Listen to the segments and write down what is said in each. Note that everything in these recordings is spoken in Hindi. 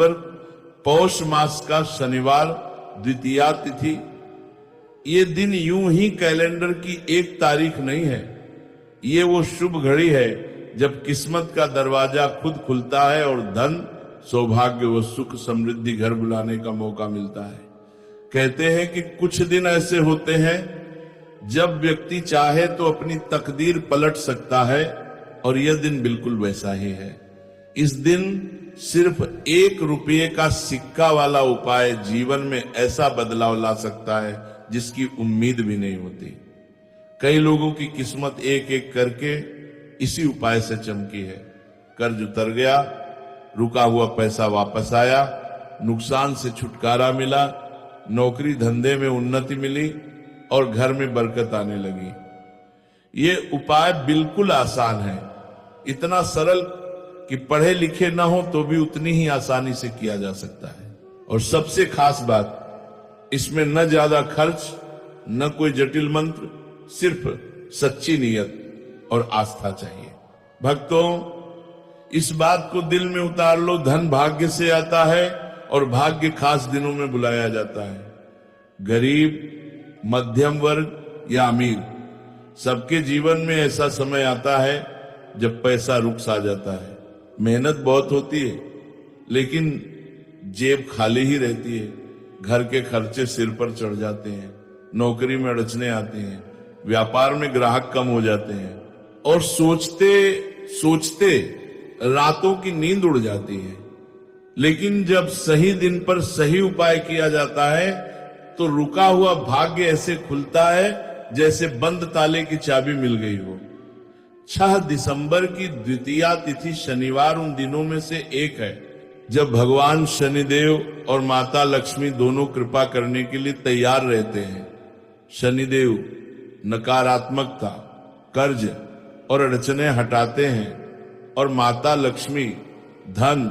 पर पौष मास का शनिवार द्वितीया तिथि, ये दिन यूं ही कैलेंडर की एक तारीख नहीं है। ये वो शुभ घड़ी है जब किस्मत का दरवाजा खुद खुलता है और धन, सौभाग्य व सुख समृद्धि घर बुलाने का मौका मिलता है। कहते हैं कि कुछ दिन ऐसे होते हैं जब व्यक्ति चाहे तो अपनी तकदीर पलट सकता है, और यह दिन बिल्कुल वैसा ही है। इस दिन सिर्फ 1 रुपये का सिक्का वाला उपाय जीवन में ऐसा बदलाव ला सकता है जिसकी उम्मीद भी नहीं होती। कई लोगों की किस्मत एक एक करके इसी उपाय से चमकी है। कर्ज उतर गया, रुका हुआ पैसा वापस आया, नुकसान से छुटकारा मिला, नौकरी धंधे में उन्नति मिली और घर में बरकत आने लगी। ये उपाय बिल्कुल आसान है, इतना सरल कि पढ़े लिखे ना हो तो भी उतनी ही आसानी से किया जा सकता है। और सबसे खास बात, इसमें न ज्यादा खर्च, न कोई जटिल मंत्र, सिर्फ सच्ची नीयत और आस्था चाहिए। भक्तों, इस बात को दिल में उतार लो, धन भाग्य से आता है और भाग्य खास दिनों में बुलाया जाता है। गरीब, मध्यम वर्ग या अमीर, सबके जीवन में ऐसा समय आता है जब पैसा रुक सा जाता है। मेहनत बहुत होती है लेकिन जेब खाली ही रहती है। घर के खर्चे सिर पर चढ़ जाते हैं, नौकरी में अड़चने आती हैं, व्यापार में ग्राहक कम हो जाते हैं और सोचते सोचते रातों की नींद उड़ जाती है। लेकिन जब सही दिन पर सही उपाय किया जाता है तो रुका हुआ भाग्य ऐसे खुलता है जैसे बंद ताले की चाबी मिल गई हो। 6 दिसंबर की द्वितीया तिथि शनिवार उन दिनों में से एक है जब भगवान शनिदेव और माता लक्ष्मी दोनों कृपा करने के लिए तैयार रहते हैं। शनिदेव नकारात्मकता, कर्ज और अड़चने हटाते हैं और माता लक्ष्मी धन,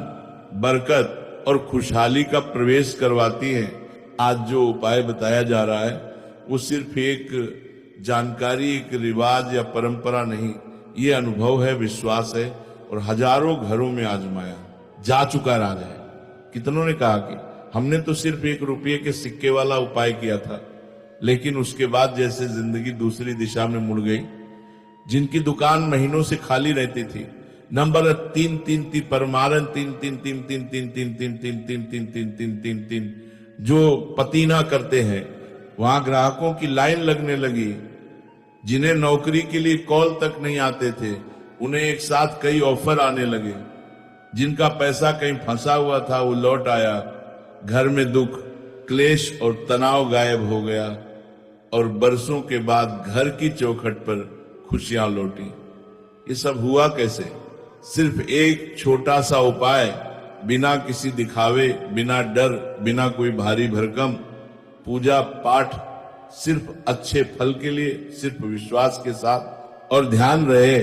बरकत और खुशहाली का प्रवेश करवाती हैं। आज जो उपाय बताया जा रहा है वो सिर्फ एक जानकारी, एक रिवाज या परंपरा नहीं, ये अनुभव है, विश्वास है और हजारों घरों में आजमाया जा चुका राज है। कितनों ने कहा कि हमने तो सिर्फ 1 रुपये के सिक्के वाला उपाय किया था, लेकिन उसके बाद जैसे जिंदगी दूसरी दिशा में मुड़ गई। जिनकी दुकान महीनों से खाली रहती थी, नंबर 3 परमारन 3 जो पति ना करते हैं, वहां ग्राहकों की लाइन लगने लगी। जिन्हें नौकरी के लिए कॉल तक नहीं आते थे, उन्हें एक साथ कई ऑफर आने लगे। जिनका पैसा कहीं फंसा हुआ था वो लौट आया। घर में दुख, क्लेश और तनाव गायब हो गया और बरसों के बाद घर की चौखट पर खुशियां लौटी। ये सब हुआ कैसे? सिर्फ एक छोटा सा उपाय, बिना किसी दिखावे, बिना डर, बिना कोई भारी भरकम पूजा पाठ, सिर्फ अच्छे फल के लिए, सिर्फ विश्वास के साथ। और ध्यान रहे,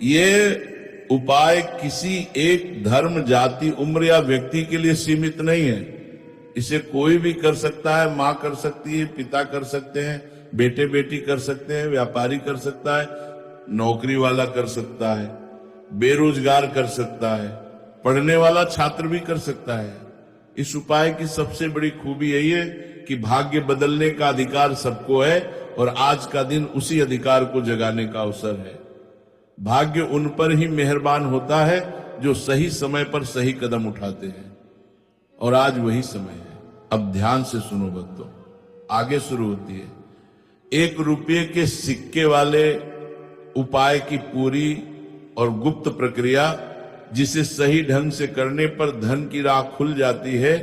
ये उपाय किसी एक धर्म, जाति, उम्र या व्यक्ति के लिए सीमित नहीं है। इसे कोई भी कर सकता है, माँ कर सकती है, पिता कर सकते हैं, बेटे बेटी कर सकते हैं, व्यापारी कर सकता है, नौकरी वाला कर सकता है, बेरोजगार कर सकता है, पढ़ने वाला छात्र भी कर सकता है। इस उपाय की सबसे बड़ी खूबी यही है कि भाग्य बदलने का अधिकार सबको है और आज का दिन उसी अधिकार को जगाने का अवसर है। भाग्य उन पर ही मेहरबान होता है जो सही समय पर सही कदम उठाते हैं, और आज वही समय है। अब ध्यान से सुनो भक्तों, आगे शुरू होती है 1 रुपये के सिक्के वाले उपाय की पूरी और गुप्त प्रक्रिया, जिसे सही ढंग से करने पर धन की राह खुल जाती है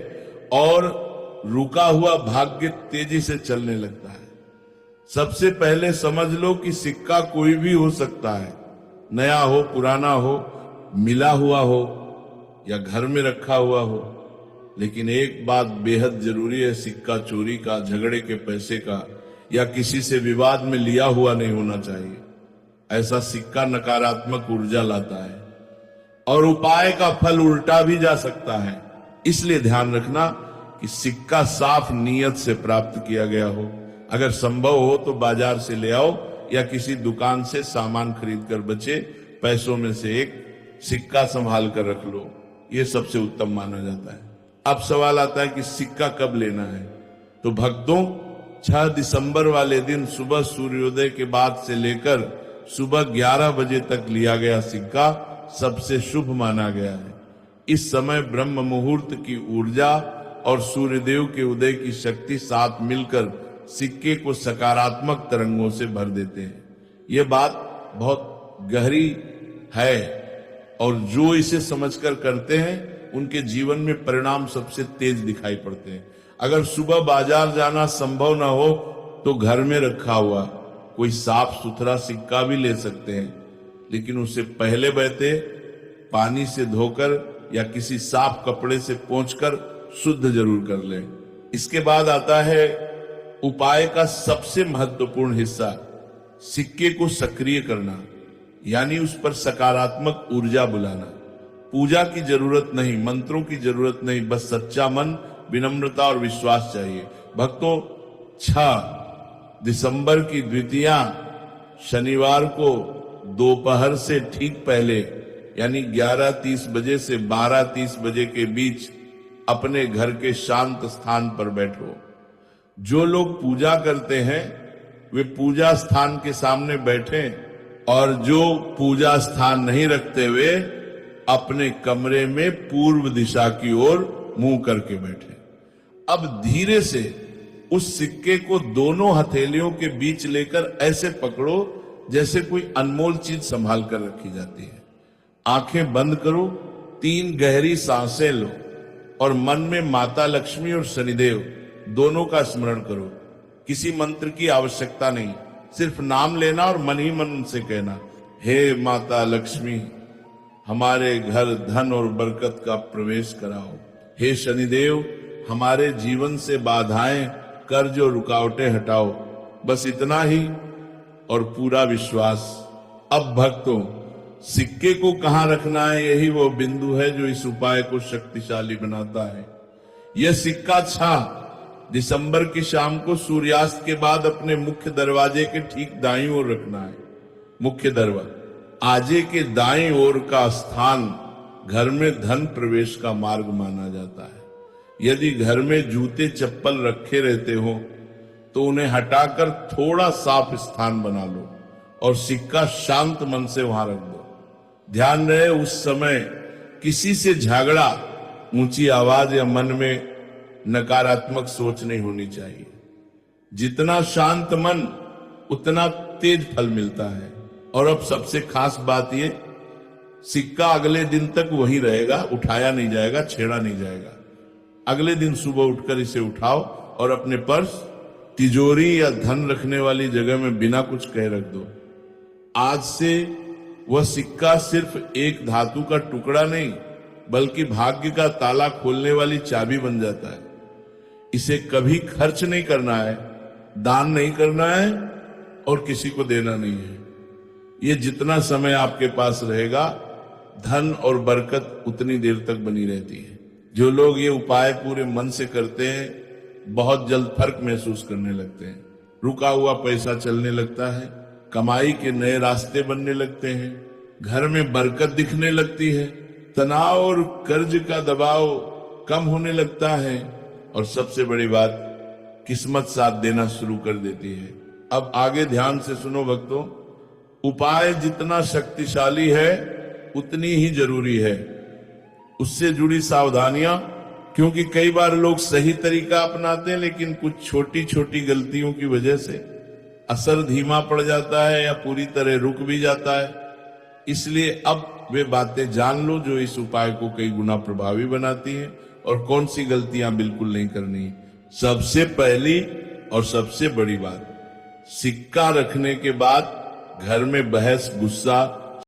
और रुका हुआ भाग्य तेजी से चलने लगता है। सबसे पहले समझ लो कि सिक्का कोई भी हो सकता है, नया हो, पुराना हो, मिला हुआ हो या घर में रखा हुआ हो। लेकिन एक बात बेहद जरूरी है, सिक्का चोरी का, झगड़े के पैसे का या किसी से विवाद में लिया हुआ नहीं होना चाहिए। ऐसा सिक्का नकारात्मक ऊर्जा लाता है और उपाय का फल उल्टा भी जा सकता है। इसलिए ध्यान रखना कि सिक्का साफ नीयत से प्राप्त किया गया हो। अगर संभव हो तो बाजार से ले आओ या किसी दुकान से सामान खरीद कर बचे पैसों में से एक सिक्का संभाल कर रख लो। ये सबसे उत्तम माना जाता है। अब सवाल आता है कि सिक्का कब लेना है। तो भक्तों, 6 दिसंबर वाले दिन सुबह सूर्योदय के बाद से लेकर सुबह 11 बजे तक लिया गया सिक्का सबसे शुभ माना गया है। इस समय ब्रह्म मुहूर्त की ऊर्जा और सूर्यदेव के उदय की शक्ति साथ मिलकर सिक्के को सकारात्मक तरंगों से भर देते हैं। यह बात बहुत गहरी है और जो इसे समझकर करते हैं उनके जीवन में परिणाम सबसे तेज दिखाई पड़ते हैं। अगर सुबह बाजार जाना संभव ना हो तो घर में रखा हुआ कोई साफ सुथरा सिक्का भी ले सकते हैं, लेकिन उसे पहले बहते पानी से धोकर या किसी साफ कपड़े से पोंछकर शुद्ध जरूर कर लें। इसके बाद आता है उपाय का सबसे महत्वपूर्ण हिस्सा, सिक्के को सक्रिय करना, यानी उस पर सकारात्मक ऊर्जा बुलाना। पूजा की जरूरत नहीं, मंत्रों की जरूरत नहीं, बस सच्चा मन, विनम्रता और विश्वास चाहिए। भक्तों, 6 दिसंबर की द्वितीया शनिवार को दोपहर से ठीक पहले यानी 11:30 बजे से 12:30 बजे के बीच अपने घर के शांत स्थान पर बैठो। जो लोग पूजा करते हैं वे पूजा स्थान के सामने बैठें और जो पूजा स्थान नहीं रखते वे अपने कमरे में पूर्व दिशा की ओर मुंह करके बैठे। अब धीरे से उस सिक्के को दोनों हथेलियों के बीच लेकर ऐसे पकड़ो जैसे कोई अनमोल चीज संभाल कर रखी जाती है। आंखें बंद करो, 3 गहरी सांसें लो और मन में माता लक्ष्मी और शनिदेव दोनों का स्मरण करो। किसी मंत्र की आवश्यकता नहीं, सिर्फ नाम लेना और मन ही मन उनसे कहना, हे माता लक्ष्मी, हमारे घर धन और बरकत का प्रवेश कराओ। हे शनिदेव, हमारे जीवन से बाधाएं, कर्ज और रुकावटें हटाओ। बस इतना ही और पूरा विश्वास। अब भक्तों, सिक्के को कहां रखना है, यही वो बिंदु है जो इस उपाय को शक्तिशाली बनाता है। यह सिक्का 6 दिसंबर की शाम को सूर्यास्त के बाद अपने मुख्य दरवाजे के ठीक दाईं ओर रखना है। मुख्य दरवाजा आजे के दाईं ओर का स्थान घर में धन प्रवेश का मार्ग माना जाता है। यदि घर में जूते चप्पल रखे रहते हो तो उन्हें हटाकर थोड़ा साफ स्थान बना लो और सिक्का शांत मन से वहां रख दो। ध्यान रहे, उस समय किसी से झगड़ा, ऊंची आवाज या मन में नकारात्मक सोच नहीं होनी चाहिए। जितना शांत मन उतना तेज फल मिलता है। और अब सबसे खास बात ये, सिक्का अगले दिन तक वहीं रहेगा, उठाया नहीं जाएगा, छेड़ा नहीं जाएगा। अगले दिन सुबह उठकर इसे उठाओ और अपने पर्स, तिजोरी या धन रखने वाली जगह में बिना कुछ कहे रख दो। आज से वह सिक्का सिर्फ एक धातु का टुकड़ा नहीं बल्कि भाग्य का ताला खोलने वाली चाबी बन जाता है। इसे कभी खर्च नहीं करना है, दान नहीं करना है और किसी को देना नहीं है। ये जितना समय आपके पास रहेगा, धन और बरकत उतनी देर तक बनी रहती है। जो लोग ये उपाय पूरे मन से करते हैं बहुत जल्द फर्क महसूस करने लगते हैं। रुका हुआ पैसा चलने लगता है, कमाई के नए रास्ते बनने लगते हैं, घर में बरकत दिखने लगती है, तनाव और कर्ज का दबाव कम होने लगता है और सबसे बड़ी बात, किस्मत साथ देना शुरू कर देती है। अब आगे ध्यान से सुनो भक्तों, उपाय जितना शक्तिशाली है उतनी ही जरूरी है उससे जुड़ी सावधानियां, क्योंकि कई बार लोग सही तरीका अपनाते हैं लेकिन कुछ छोटी छोटी गलतियों की वजह से असर धीमा पड़ जाता है या पूरी तरह रुक भी जाता है। इसलिए अब वे बातें जान लो जो इस उपाय को कई गुना प्रभावी बनाती हैं और कौन सी गलतियां बिल्कुल नहीं करनी। सबसे पहली और सबसे बड़ी बात, सिक्का रखने के बाद घर में बहस, गुस्सा